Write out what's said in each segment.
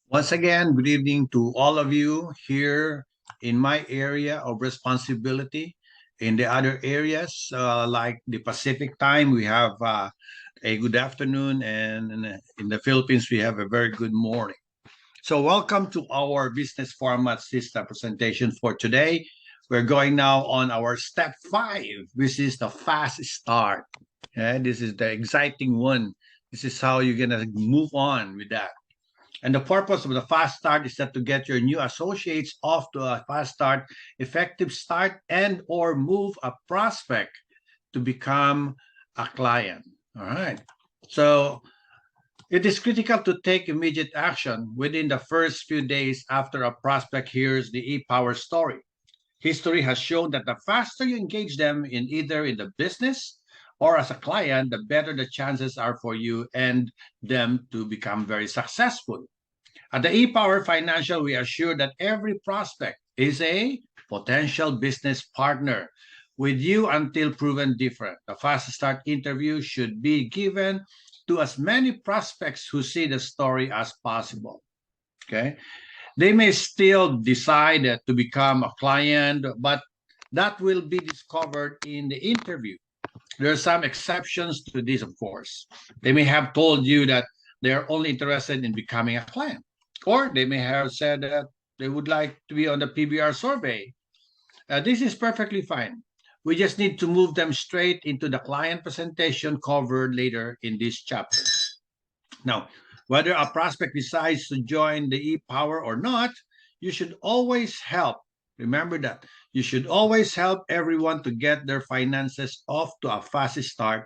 Once again, good evening to all of you here in my area of responsibility. In the other areas, like the Pacific time, we have a good afternoon, and in the Philippines, we have a very good morning. So, welcome to our business format system presentation for today. We're going now on our step five, which is the fast start. This is the exciting one. This is how you're going to move on with that. And the purpose of the fast start is that to get your new associates off to a fast start, effective start, and or move a prospect to become a client. All right. So it is critical to take immediate action within the first few days after a prospect hears the e-power story. History has shown that the faster you engage them in either in the business or as a client, the better the chances are for you and them to become very successful. At the ePower Financial, we assure that every prospect is a potential business partner with you until proven different. The fast start interview should be given to as many prospects who see the story as possible. Okay. They may still decide to become a client, but that will be discovered in the interview. There are some exceptions to this, of course. They may have told you that they're only interested in becoming a client, or they may have said that they would like to be on the PBR survey. This is perfectly fine. We just need to move them straight into the client presentation covered later in this chapter. Now, whether a prospect decides to join the e-power or not, you should always help. Remember that. You should always help everyone to get their finances off to a fast start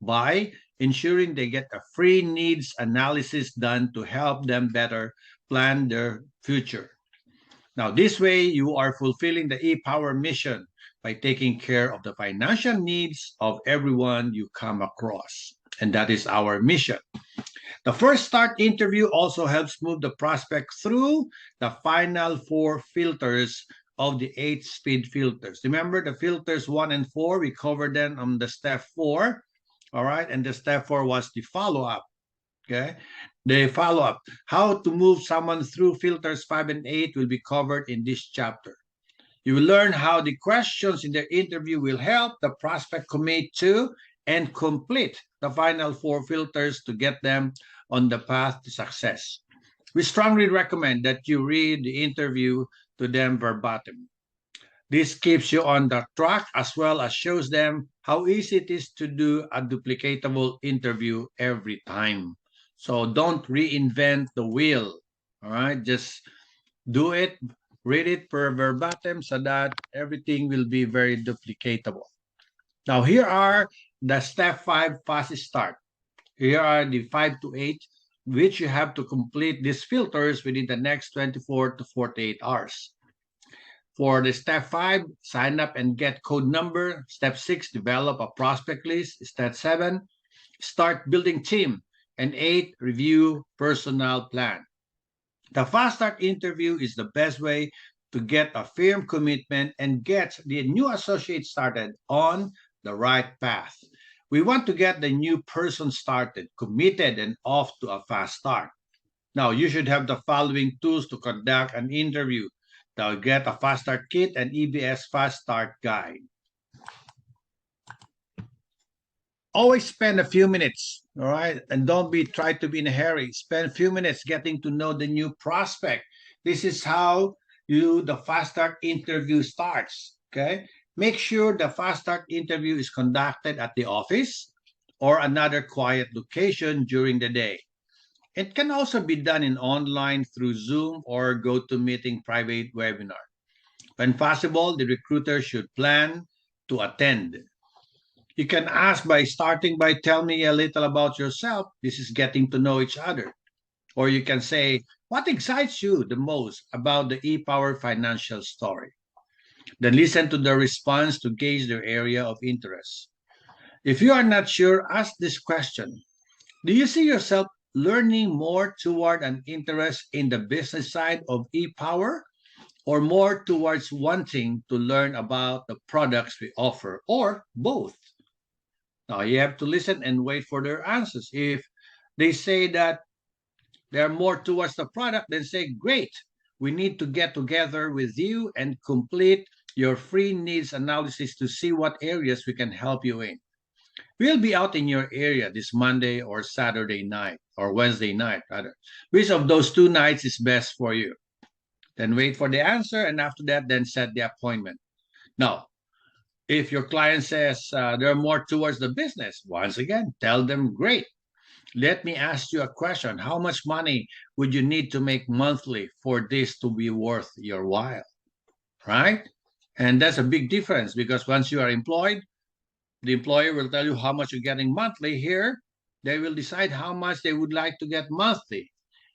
by ensuring they get a free needs analysis done to help them better plan their future. Now, this way, you are fulfilling the e-power mission by taking care of the financial needs of everyone you come across. And that is our mission. The first start interview also helps move the prospect through the final four filters of the 8 speed filters. Remember the filters 1 and 4, we covered them on the step 4. All right. And the step 4 was the follow up. Okay. The follow up. How to move someone through filters 5 and 8 will be covered in this chapter. You will learn how the questions in the interview will help the prospect commit to and complete the final four filters to get them on the path to success. We strongly recommend that you read the interview to them verbatim. This keeps you on the track as well as shows them how easy it is to do a duplicatable interview every time. So don't reinvent the wheel. All right, just do it, read it per verbatim so that everything will be very duplicatable. Now, here are the step 5 fast start. Here are the 5 to 8, which you have to complete these filters within the next 24 to 48 hours. For the step 5, sign up and get code number. Step 6, develop a prospect list. Step 7, start building team. And 8, review personal plan. The fast start interview is the best way to get a firm commitment and get the new associate started on the right path. We want to get the new person started, committed, and off to a fast start. Now, you should have the following tools to conduct an interview. Now, get a fast start kit and EBS fast start guide. Always spend a few minutes, all right? And don't be try to be in a hurry. Spend a few minutes getting to know the new prospect. This is how the fast start interview starts. Okay. Make sure the fast start interview is conducted at the office or another quiet location during the day. It can also be done in online through Zoom or GoToMeeting private webinar. When possible, the recruiter should plan to attend. You can ask by starting by tell me a little about yourself. This is getting to know each other. Or you can say, what excites you the most about the ePower financial story? Then listen to the response to gauge their area of interest. If you are not sure, ask this question. Do you see yourself learning more toward an interest in the business side of ePower or more towards wanting to learn about the products we offer or both? Now you have to listen and wait for their answers. If they say that they're more towards the product, then say, great, we need to get together with you and complete your free needs analysis to see what areas we can help you in. We'll be out in your area this Monday or Saturday night or Wednesday night, rather. Which of those two nights is best for you? Then wait for the answer, and after that, then set the appointment. Now, if your client says they're more towards the business, once again, tell them, great. Let me ask you a question. How much money would you need to make monthly for this to be worth your while? Right? And that's a big difference because once you are employed, the employer will tell you how much you're getting monthly. Here, they will decide how much they would like to get monthly.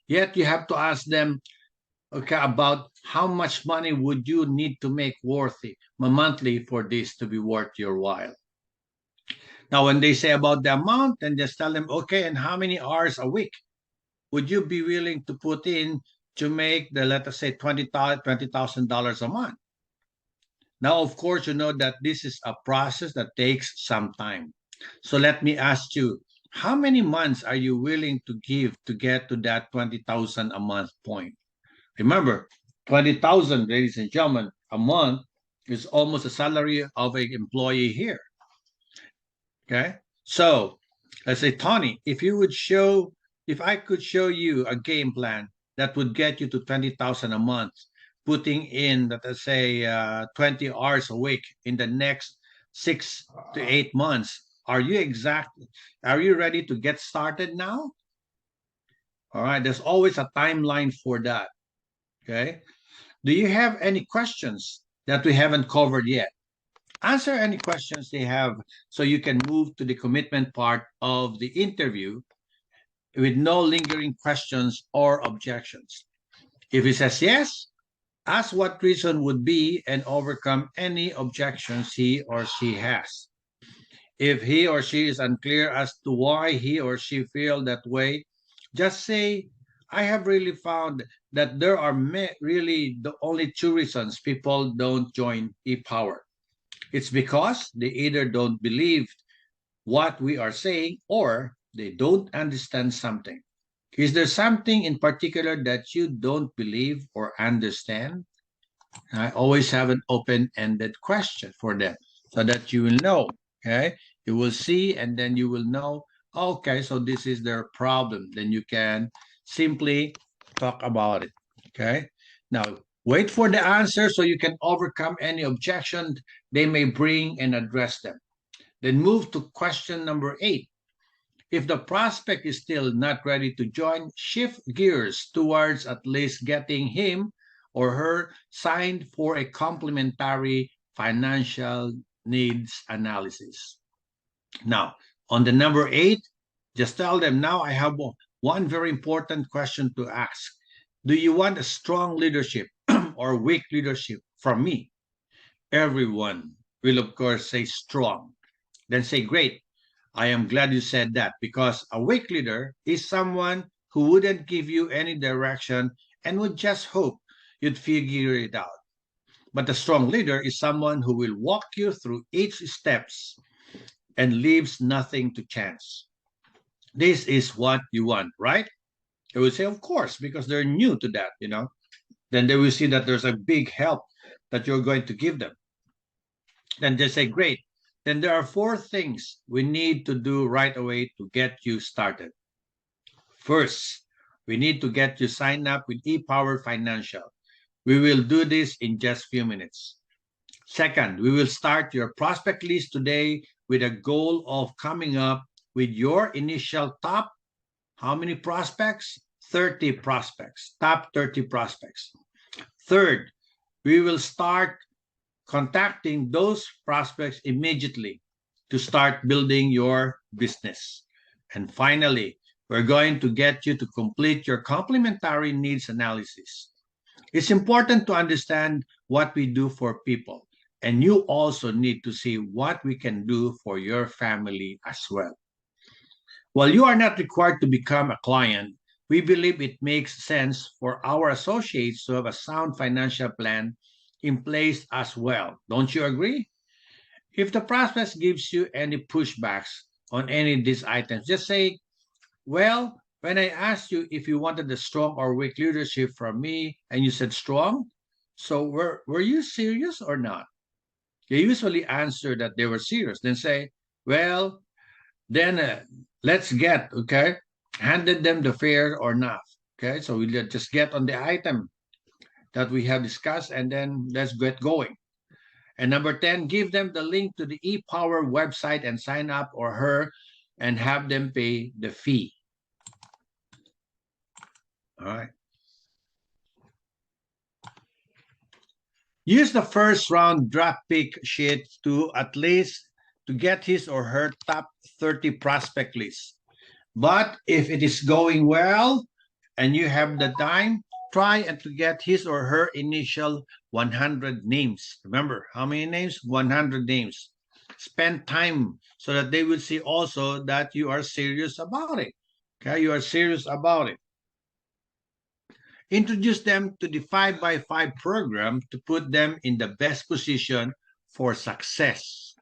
Yet you have to ask them, okay, about how much money would you need to make worthy monthly for this to be worth your while. Now, when they say about the amount, then just tell them, okay, and how many hours a week would you be willing to put in to make the, let us say, $20,000 a month? Now, of course, you know that this is a process that takes some time. So let me ask you, how many months are you willing to give to get to that 20,000 a month point? Remember, 20,000, ladies and gentlemen, a month is almost the salary of an employee here. Okay. So let's say, Tony, if I could show you a game plan that would get you to 20,000 a month, putting in, let's say, 20 hours a week in the next 6 to 8 months, are you ready to get started now? All right. There's always a timeline for that. Okay. Do you have any questions that we haven't covered yet? Answer any questions they have so you can move to the commitment part of the interview with no lingering questions or objections. If he says yes, ask what reason would be and overcome any objections he or she has. If he or she is unclear as to why he or she feel that way, just say, I have really found that there are really the only two reasons people don't join e-power. It's because they either don't believe what we are saying or they don't understand something. Is there something in particular that you don't believe or understand? I always have an open-ended question for them so that you will know. Okay, you will see and then you will know, okay, so this is their problem. Then you can simply talk about it. Okay, now wait for the answer so you can overcome any objection they may bring and address them. Then move to question number 8. If the prospect is still not ready to join, shift gears towards at least getting him or her signed for a complimentary financial needs analysis. Now, on the number 8, just tell them, now I have one very important question to ask. Do you want a strong leadership or weak leadership from me? Everyone will, of course, say strong. Then say, great. I am glad you said that because a weak leader is someone who wouldn't give you any direction and would just hope you'd figure it out. But a strong leader is someone who will walk you through each steps and leaves nothing to chance. This is what you want, right? They will say, of course, because they're new to that. Then they will see that there's a big help that you're going to give them. Then they say, great. Then there are 4 things we need to do right away to get you started. First, we need to get you signed up with ePower Financial. We will do this in just a few minutes. Second, we will start your prospect list today with a goal of coming up with your initial top, how many prospects? 30 prospects, top 30 prospects. Third, we will start contacting those prospects immediately to start building your business. And finally, we're going to get you to complete your complementary needs analysis. It's important to understand what we do for people, and you also need to see what we can do for your family as well. While you are not required to become a client, we believe it makes sense for our associates to have a sound financial plan in place as well. Don't you agree? If the prospect gives you any pushbacks on any of these items, just say, well, When I asked you if you wanted the strong or weak leadership from me, and you said strong, so were you serious or not? They usually answer that they were serious, then say, well, then let's get, okay, handed them the fare or not. Okay, so we just get on the item that we have discussed and then let's get going. And number 10, give them the link to the ePower website and sign up or her and have them pay the fee. All right. Use the first round draft pick sheet to at least to get his or her top 30 prospect list. But if it is going well and you have the time, try and to get his or her initial 100 names. Remember, how many names? 100 names. Spend time so that they will see also that you are serious about it. Okay, you are serious about it. Introduce them to the 5 by 5 program to put them in the best position for success.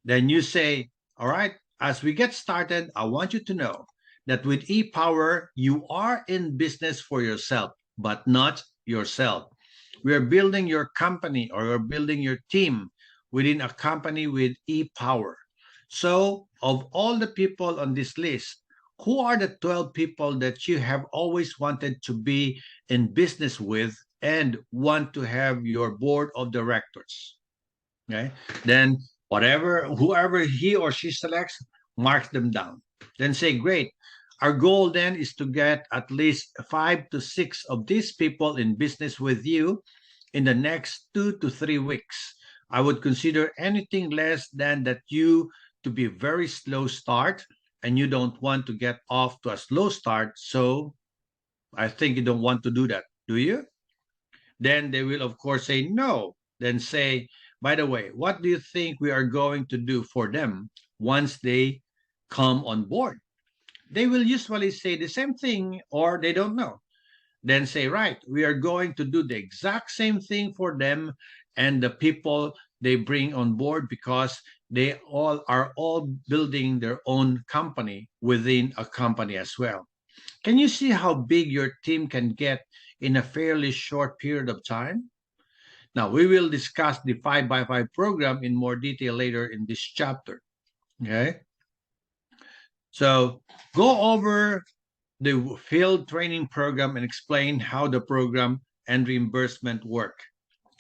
Then you say, all right, as we get started, I want you to know that with ePower, you are in business for yourself, but not yourself. We are building your company or we're building your team within a company with ePower. So, of all the people on this list, who are the 12 people that you have always wanted to be in business with and want to have your board of directors? Okay. Then whoever he or she selects, mark them down. Then say, great. Our goal then is to get at least 5 to 6 of these people in business with you in the next 2 to 3 weeks. I would consider anything less than that you to be very slow start, and you don't want to get off to a slow start. So I think you don't want to do that, do you? Then they will, of course, say no. Then say, by the way, what do you think we are going to do for them once they come on board? They will usually say the same thing or they don't know. Then say, right, we are going to do the exact same thing for them and the people they bring on board because they all building their own company within a company as well. Can you see how big your team can get in a fairly short period of time? Now, we will discuss the 5 by 5 program in more detail later in this chapter. Okay. So go over the field training program and explain how the program and reimbursement work.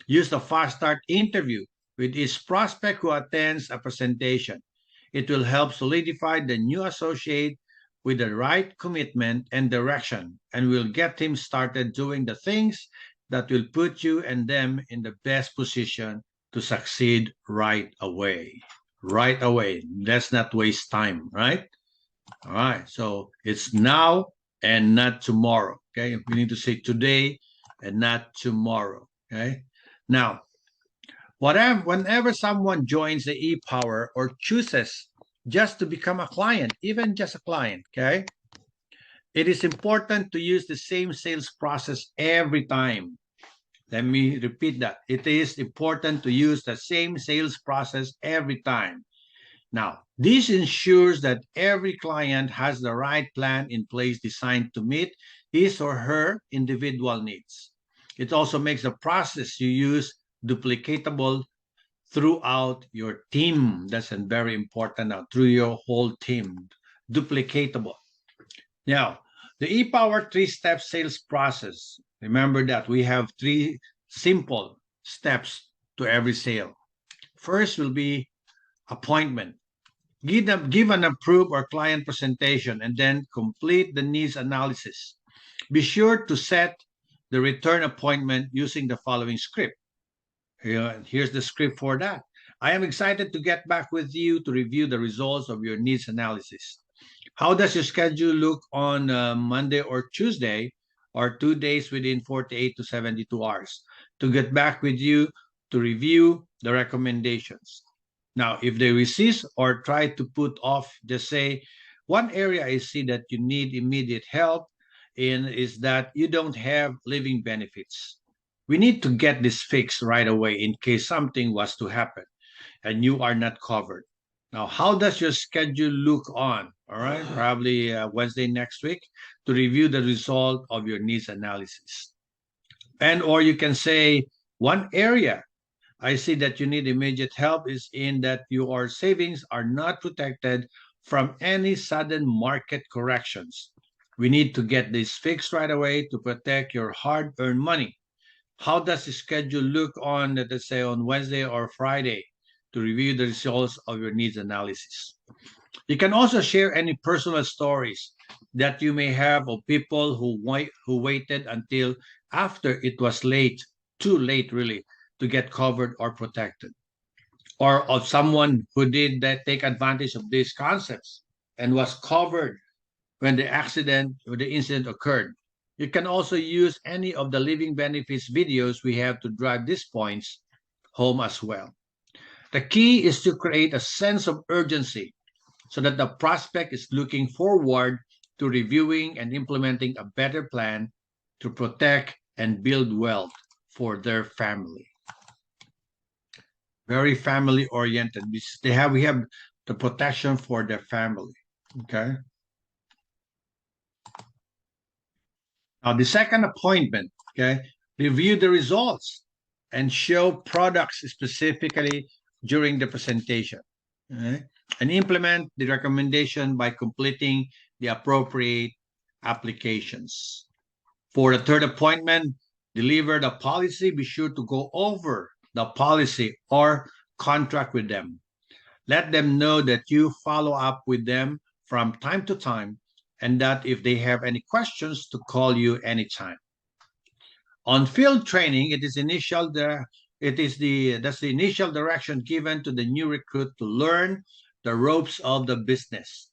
Use the fast start interview with each prospect who attends a presentation. It will help solidify the new associate with the right commitment and direction, and will get him started doing the things that will put you and them in the best position to succeed right away. Right away. Let's not waste time, right? All right. So it's now and not tomorrow. Okay. We need to say today and not tomorrow. Okay. Now, whenever someone joins the ePower or chooses just to become a client, even just a client, okay, it is important to use the same sales process every time. Let me repeat that. It is important to use the same sales process every time. Now, this ensures that every client has the right plan in place designed to meet his or her individual needs. It also makes the process you use duplicatable throughout your team. That's very important now, through your whole team. Duplicatable. Now, the ePower 3-step sales process. Remember that we have 3 simple steps to every sale. First will be appointment. Give an approved or client presentation and then complete the needs analysis. Be sure to set the return appointment using the following script. Here's the script for that. I am excited to get back with you to review the results of your needs analysis. How does your schedule look on Monday or Tuesday, or 2 days within 48 to 72 hours, to get back with you to review the recommendations? Now, if they resist or try to put off, just say, one area I see that you need immediate help in is that you don't have living benefits. We need to get this fixed right away in case something was to happen and you are not covered. Now, how does your schedule look on all right, probably Wednesday next week, to review the result of your needs analysis. And or you can say one area I see that you need immediate help is in that your savings are not protected from any sudden market corrections. We need to get this fixed right away to protect your hard-earned money. How does the schedule look on, let's say, on Wednesday or Friday to review the results of your needs analysis? You can also share any personal stories that you may have of people who waited until after it was late, too late really, to get covered or protected, or of someone who did that take advantage of these concepts and was covered when the accident or the incident occurred. You can also use any of the living benefits videos we have to drive these points home as well. The key is to create a sense of urgency so that the prospect is looking forward to reviewing and implementing a better plan to protect and build wealth for their family. Very family oriented. We have the protection for their family. Okay. Now the second appointment, okay, review the results and show products specifically during the presentation. Okay? And implement the recommendation by completing the appropriate applications. For the third appointment, deliver the policy. Be sure to go over the policy or contract with them. Let them know that you follow up with them from time to time and that if they have any questions to call you anytime. On field training, that's the initial direction given to the new recruit to learn the ropes of the business.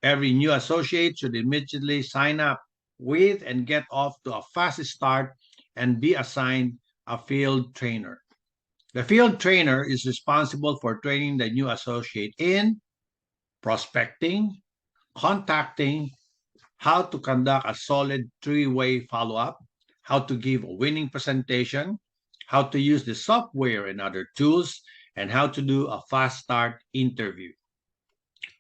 Every new associate should immediately sign up with and get off to a fast start and be assigned a field trainer. The field trainer is responsible for training the new associate in prospecting, contacting, how to conduct a solid three-way follow-up, how to give a winning presentation, how to use the software and other tools, and how to do a fast start interview.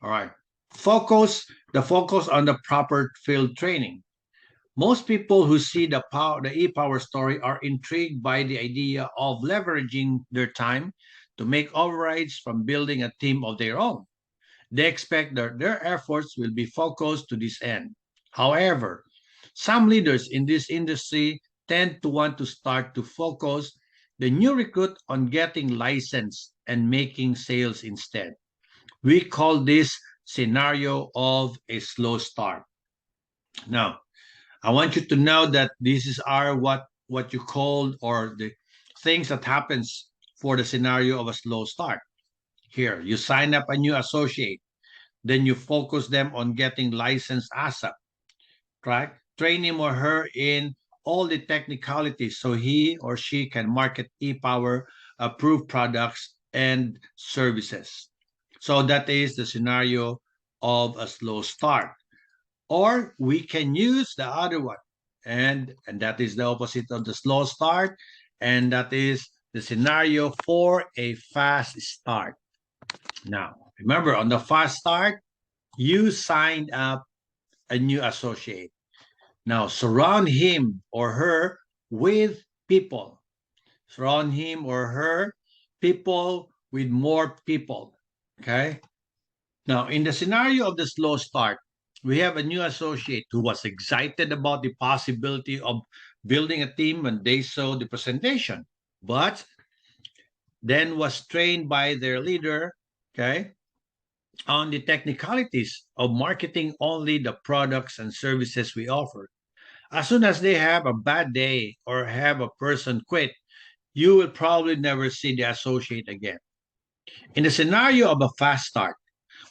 All right. The focus on the proper field training. Most people who see the e-power story are intrigued by the idea of leveraging their time to make overrides from building a team of their own. They expect that their efforts will be focused to this end. However, some leaders in this industry tend to want to start to focus the new recruit on getting licensed and making sales instead. We call this scenario of a slow start. Now, I want you to know that this is what you call or the things that happens for the scenario of a slow start. Here, you sign up a new associate, then you focus them on getting licensed ASAP, right? Train him or her in all the technicalities so he or she can market e-power approved products and services. So that is the scenario of a slow start. Or we can use the other one, and that is the opposite of the slow start, and that is the scenario for a fast start. Now, remember, on the fast start, you signed up a new associate. Now, surround him or her with people. Surround him or her people with more people. Okay? Now, in the scenario of the slow start, we have a new associate who was excited about the possibility of building a team when they saw the presentation, but then was trained by their leader, okay, on the technicalities of marketing only the products and services we offer. As soon as they have a bad day or have a person quit, you will probably never see the associate again. In the scenario of a fast start,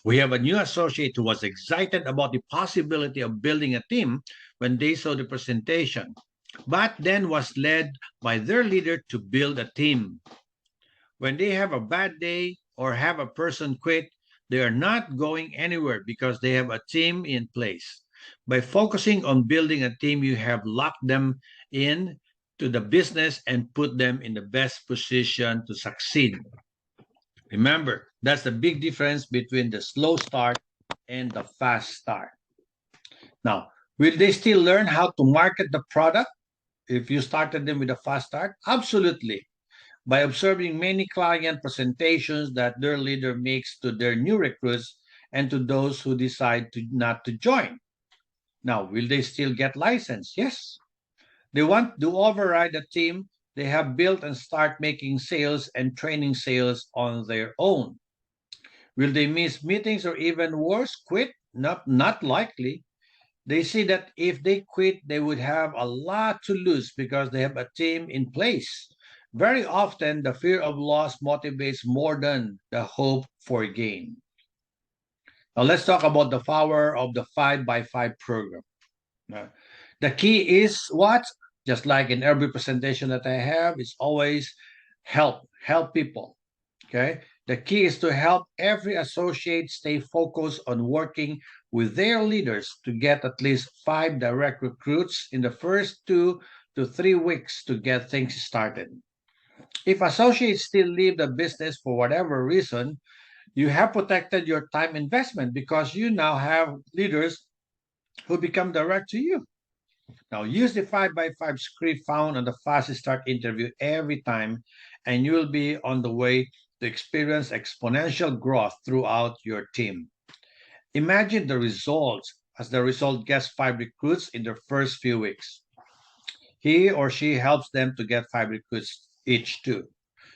we have a new associate who was excited about the possibility of building a team when they saw the presentation, but then was led by their leader to build a team. When they have a bad day or have a person quit, they are not going anywhere because they have a team in place. By focusing on building a team, you have locked them in to the business and put them in the best position to succeed. Remember, that's the big difference between the slow start and the fast start. Now, will they still learn how to market the product if you started them with a fast start? Absolutely. By observing many client presentations that their leader makes to their new recruits and to those who decide to not to join. Now, will they still get licensed? Yes. They want to override the team they have built and start making sales and training sales on their own. Will they miss meetings or even worse, quit? Not likely. They see that if they quit, they would have a lot to lose because they have a team in place. Very often, the fear of loss motivates more than the hope for gain. Now, let's talk about the power of the 5 by 5 program. Uh, The key is what? Just like in every presentation that I have, it's always help people. Okay. The key is to help every associate stay focused on working with their leaders to get at least 5 direct recruits in the first 2 to 3 weeks to get things started. If associates still leave the business for whatever reason, you have protected your time investment because you now have leaders who become direct to you. Now, use the 5 by 5 script found on the Fast Start interview every time, and you will be on the way to experience exponential growth throughout your team. Imagine the results as the result gets 5 recruits in their first few weeks. He or she helps them to get 5 recruits each, too.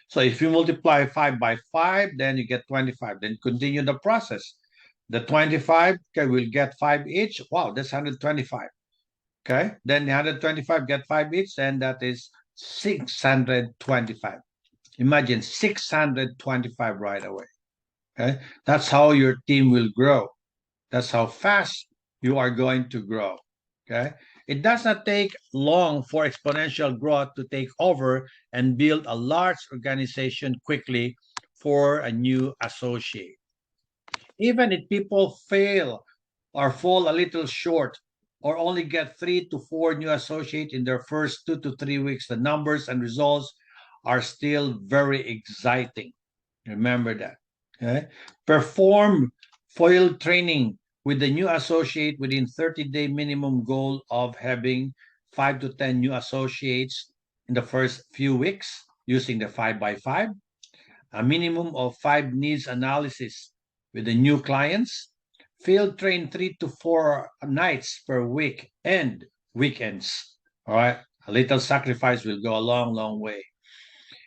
So if you multiply 5 by 5, then you get 25. Then continue the process. The 25 okay, will get 5 each. Wow, that's 125. Okay, then the 125 get 5 each, and that is 625. Imagine 625 right away. Okay, that's how your team will grow. That's how fast you are going to grow. Okay, it does not take long for exponential growth to take over and build a large organization quickly for a new associate. Even if people fail or fall a little short or only get 3 to 4 new associates in their first 2 to 3 weeks, the numbers and results are still very exciting. Remember that. Okay? Perform foil training with the new associate within 30-day minimum goal of having 5 to 10 new associates in the first few weeks using the 5 by 5, a minimum of 5 needs analysis with the new clients, field train 3 to 4 nights per week and weekends. All right, a little sacrifice will go a long, long way.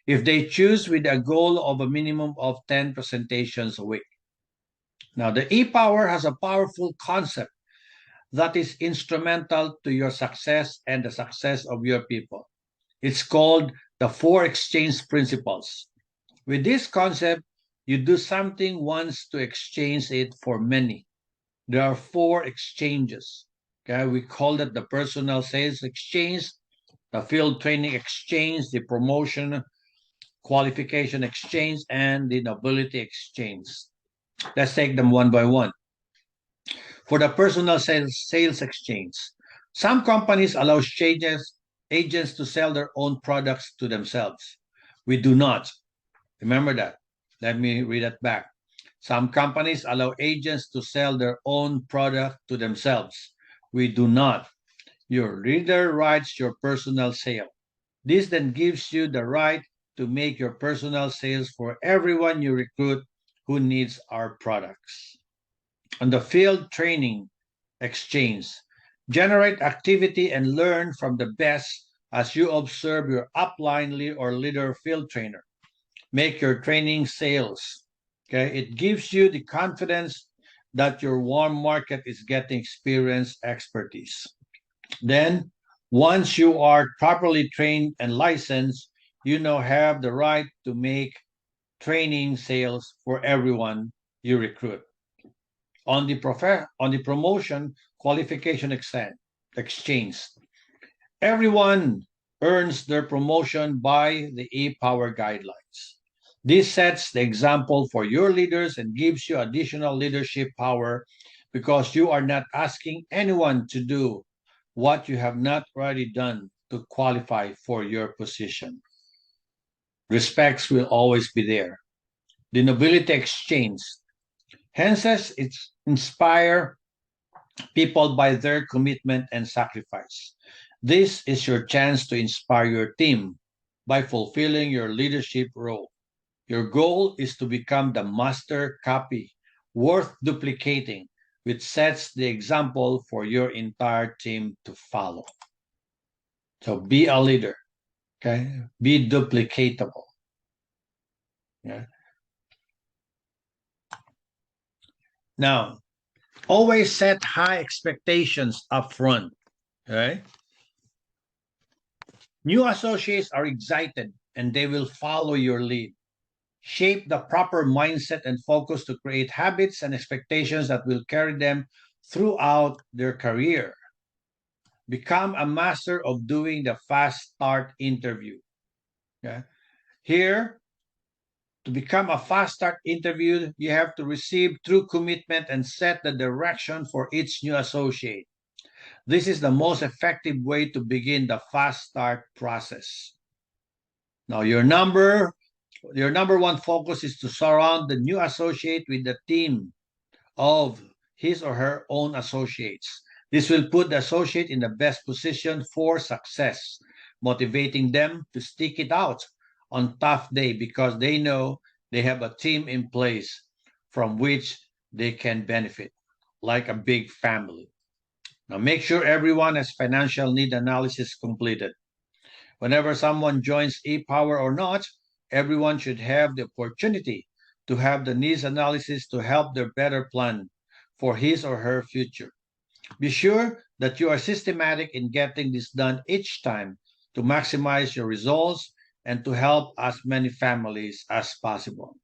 If they choose with a goal of a minimum of 10 presentations a week. Now, the e-power has a powerful concept that is instrumental to your success and the success of your people. It's called the 4 exchange principles. With this concept, you do something once to exchange it for many. There are 4 exchanges. Okay, we call it the personal sales exchange, the field training exchange, the promotion qualification exchange, and the nobility exchange. Let's take them one by one. For the personal sales exchange, some companies allow agents to sell their own products to themselves. We do not. Remember that. Let me read it back. Some companies allow agents to sell their own product to themselves. We do not. Your leader writes your personal sale. This then gives you the right to make your personal sales for everyone you recruit who needs our products. On the field training exchange, generate activity and learn from the best as you observe your upline or leader field trainer. Make your training sales. Okay, it gives you the confidence that your warm market is getting experienced expertise. Then, once you are properly trained and licensed, you now have the right to make training sales for everyone you recruit. On the promotion qualification exchange, everyone earns their promotion by the e-power guidelines. This sets the example for your leaders and gives you additional leadership power because you are not asking anyone to do what you have not already done to qualify for your position. Respects will always be there. The nobility exchange. Hence, it's inspire people by their commitment and sacrifice. This is your chance to inspire your team by fulfilling your leadership role. Your goal is to become the master copy worth duplicating, which sets the example for your entire team to follow. So be a leader, okay? Be duplicatable. Yeah. Now, always set high expectations up front. Okay? New associates are excited and they will follow your lead. Shape the proper mindset and focus to create habits and expectations that will carry them throughout their career. Become a master of doing the fast start interview. Okay? Here, to become a fast start interview, you have to receive true commitment and set the direction for each new associate. This is the most effective way to begin the fast start process. Now, your number one focus is to surround the new associate with a team of his or her own associates. This will put the associate in the best position for success, motivating them to stick it out on tough day because they know they have a team in place from which they can benefit, like a big family. Now make sure everyone has financial need analysis completed. Whenever someone joins ePower or not, everyone should have the opportunity to have the needs analysis to help their better plan for his or her future. Be sure that you are systematic in getting this done each time to maximize your results and to help as many families as possible.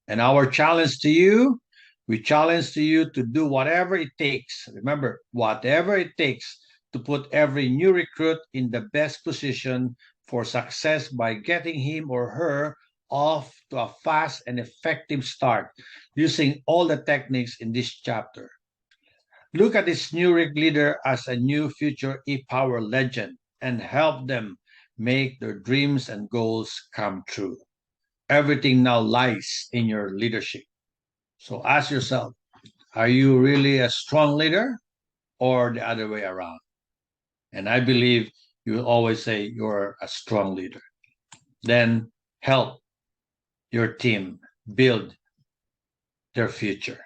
And our challenge to you, we challenge to you to do whatever it takes. Remember, whatever it takes to put every new recruit in the best position for success by getting him or her off to a fast and effective start using all the techniques in this chapter. Look at this new leader as a new future e-power legend and help them make their dreams and goals come true. Everything now lies in your leadership. So ask yourself, are you really a strong leader or the other way around? And I believe you will always say you're a strong leader. Then help your team build their future.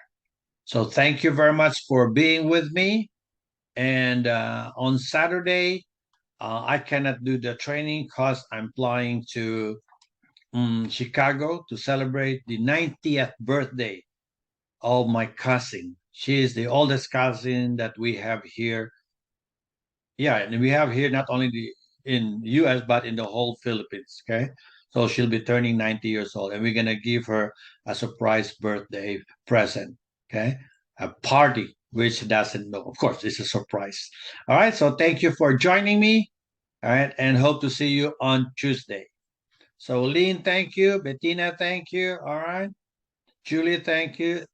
So thank you very much for being with me. And on Saturday, I cannot do the training because I'm flying to Chicago to celebrate the 90th birthday of my cousin. She is the oldest cousin that we have here. Yeah, and we have here not only in US but in the whole Philippines. Okay, so she'll be turning 90 years old, and we're gonna give her a surprise birthday present. Okay, a party which she doesn't know. Of course, it's a surprise. All right, so thank you for joining me. All right, and hope to see you on Tuesday. So, Lean, thank you. Bettina, thank you. All right. Julie, thank you.